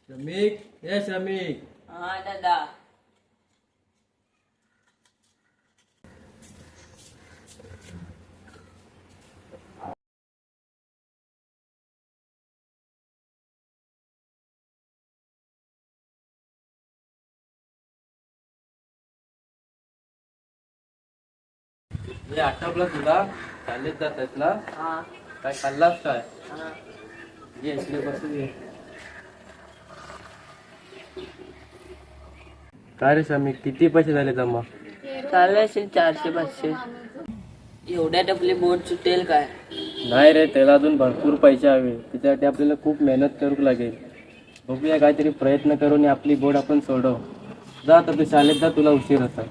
श्रमिक, ये श्रमिक. हा दादा. हे आटपलं तुला? शाळेत जात आहेस ना? हा काय खाल्लास काय? हा. ये इकडे बसून ये. काय रे श्रमिक, किती पैसे झाले जमा? चालू असेल 400-500. एवढ्या टपली बोट सुटेल काय? नाही रे, त्याला अजून भरपूर पैसे हवे. त्याच्यासाठी आपल्याला खूप मेहनत करू लागेल. बघूया, काहीतरी प्रयत्न करून आपली बोट आपण सोडव. जा आता तू शाळेत जा, तुला उशीर होता.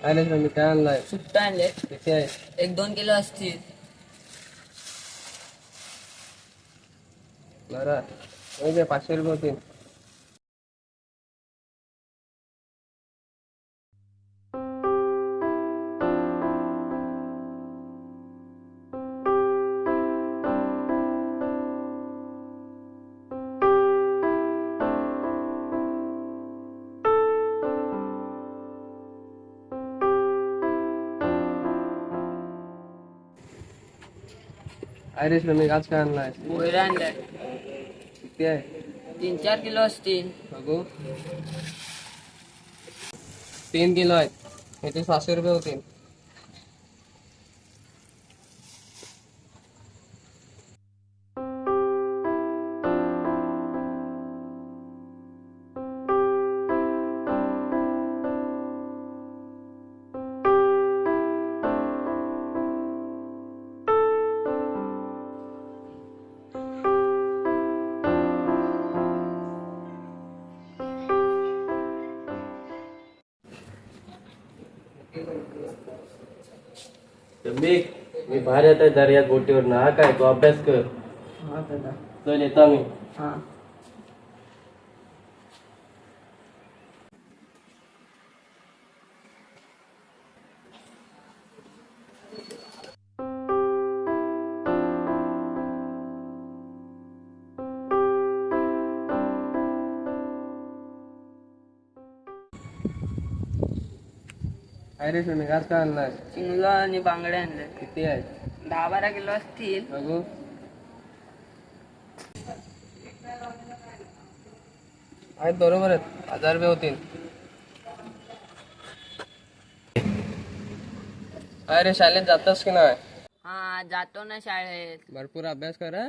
काय नाही श्रमिक, काय आणलाय? सुट्टा आणले. किती आहे? 1-2 किलो असतील. बरं, 500 रुपये होतील. अरे श्रमिक, आज काय आणलाय? मोहरा आणलाय. किती आहे? 3-4 किलो असतील. बघू. 3 किलो आहेत. इथे 500 रुपये होतील. श्रमिक, मी बाहेर येत आहे दर्यात बोटीवर ना. हा काय, तू अभ्यास कर. हा दादा. चल, येता मी. हा. अरे श्रमिक, आज काय आणलाय? चिंगला आणि बांगडे आणले. किती आहे? 10-12 किलो असतील. बघू. आहेत, बरोबर आहेत. 1000 रुपये होतील. अरे शाळेत जातस की नाही? हा जातो ना शाळेत. भरपूर अभ्यास कर हा.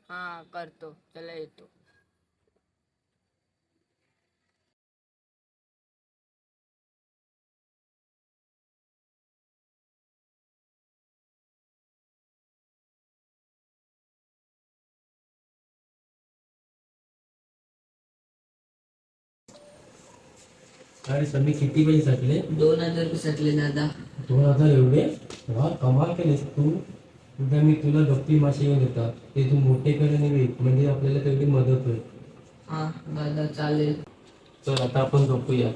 हा करतो. चला येतो. अरे समी, किती पैसे साठले? 2000 रुपये सटले दादा. 2000 एवढे? वा, कमाल केलीस तू. उद्या मी तुला गप्पी मासे घेऊन येतात. ते तू मोठे कर आणि विक, म्हणजे आपल्याला तेवढी मदत होईल. हा दादा चालेल. चल, आता आपण झोपूया.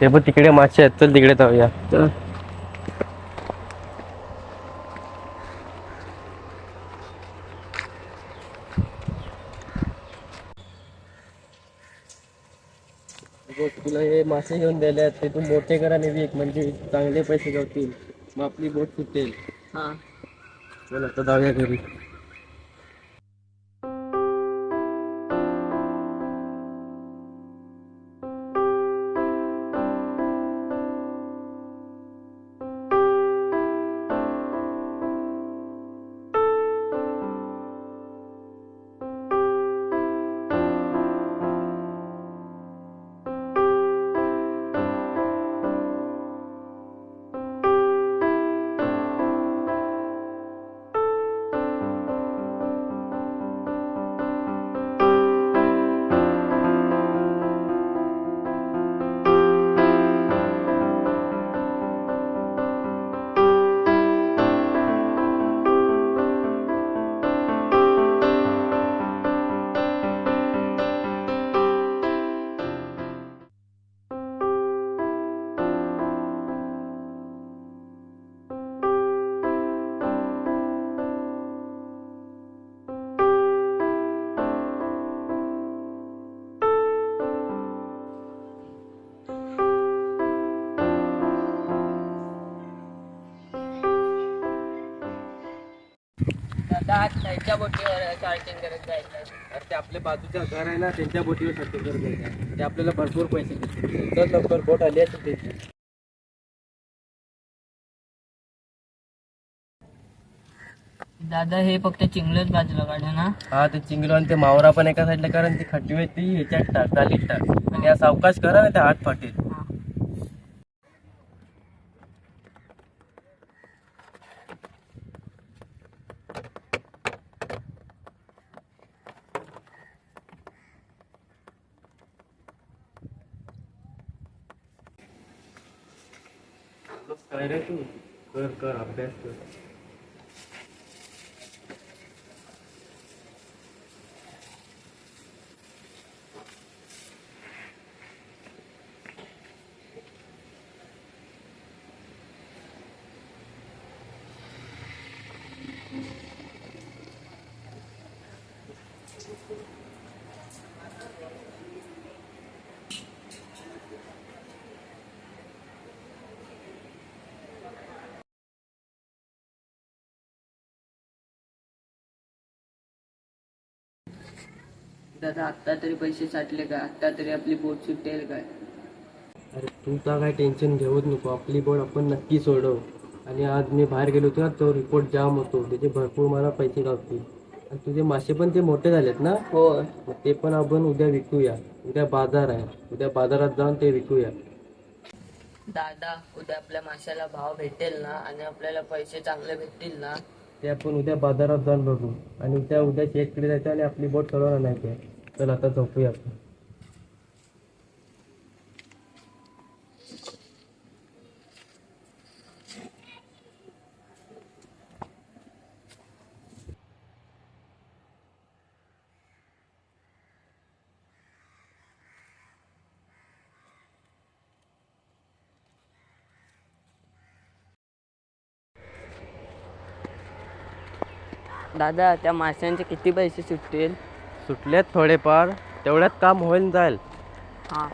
ते पण तिकडे मासे आहेत, चल तिकडे जाऊया. बघ तुला हे मासे घेऊन दिले आहेत ते तू मोठे करा आणि विक म्हणजे चांगले पैसे गावतील मग आपली बोट सुटेल. हा चल आता जाऊया घरी. दादा आज खायच्या बोटीवर चार्टिंग करत जायचं. अरे ते आपल्या बाजूच्या घर आहे ना त्यांच्या बोटीवर साठी कर ते आपल्याला भरपूर पैसे देतील. चल लवकर बोट आली असेल त्याची. दादा हे फक्त चिंगलच बाजूला काढा ना. हा ते चिंगलो आणि ते मावरा पण एका साईडला कारण ती खटवी आहे ती ह्याच्यात टाक गालीत टाक आणि या सावकाश करा ना ते हात फाटेल. काय रे तू कर कर अभ्यास कर. दादा आत्ता तरी पैसे साठले काय? आत्ता तरी आपली बोट सुटेल काय? अरे तू तर काय टेन्शन घेऊच नको आपली बोट आपण नक्की सोडव. आणि आज मी बाहेर गेलो होतो ना तो रिपोर्ट जाम होतो त्याचे भरपूर मला पैसे गावतील. आणि तुझे मासे पण ते मोठे झालेत ना. हो मग ते पण आपण उद्या विकूया. उद्या बाजार आहे उद्या बाजारात जाऊन ते विकूया. दादा उद्या आपल्या माशाला भाव भेटेल ना आणि आपल्याला पैसे चांगले भेटतील ना. ते आपण उद्या बाजारात जाऊन बघू आणि उद्या शेतकडे जायचं आणि आपली बोट सोडवणार नाही ते. चल आता झोपूया आपण. दादा त्या माशांचे किती पैसे सुटतील? सुटलेत थोडेफार तेवढ्यात काम होईल जाईल. हा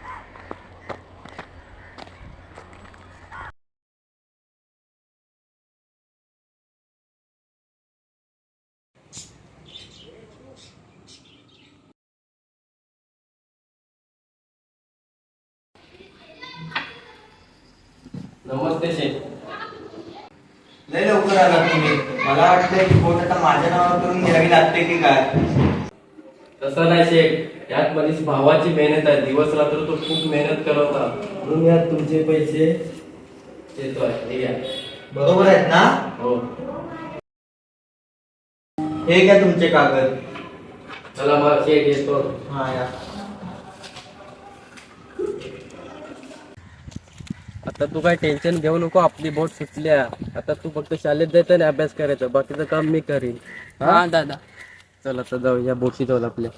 नमस्ते शेठ. लय लवकर आलात तुम्ही. मला वाटतंय की बोट आता माझ्या नावावर करून घ्यावी लागते की काय. तसं नाही शेठ यात माझी भावाची मेहनत आहे. दिवस रात्र तो खूप मेहनत करत होता म्हणून यात तुमचे पैसे देतोय. हे घ्या. बरोबर आहेत ना. हो हे घ्या तुमचे कागद. चला मग शेठ येतो. हा या. आता तू काय टेन्शन घेऊ नको आपली बोट सुटल्या. आता तू फक्त शाळेत जायचं आणि अभ्यास करायचा बाकीचं काम मी करीन. हा दादा. चल आता जाऊ या बोटी जाऊ आपल्या.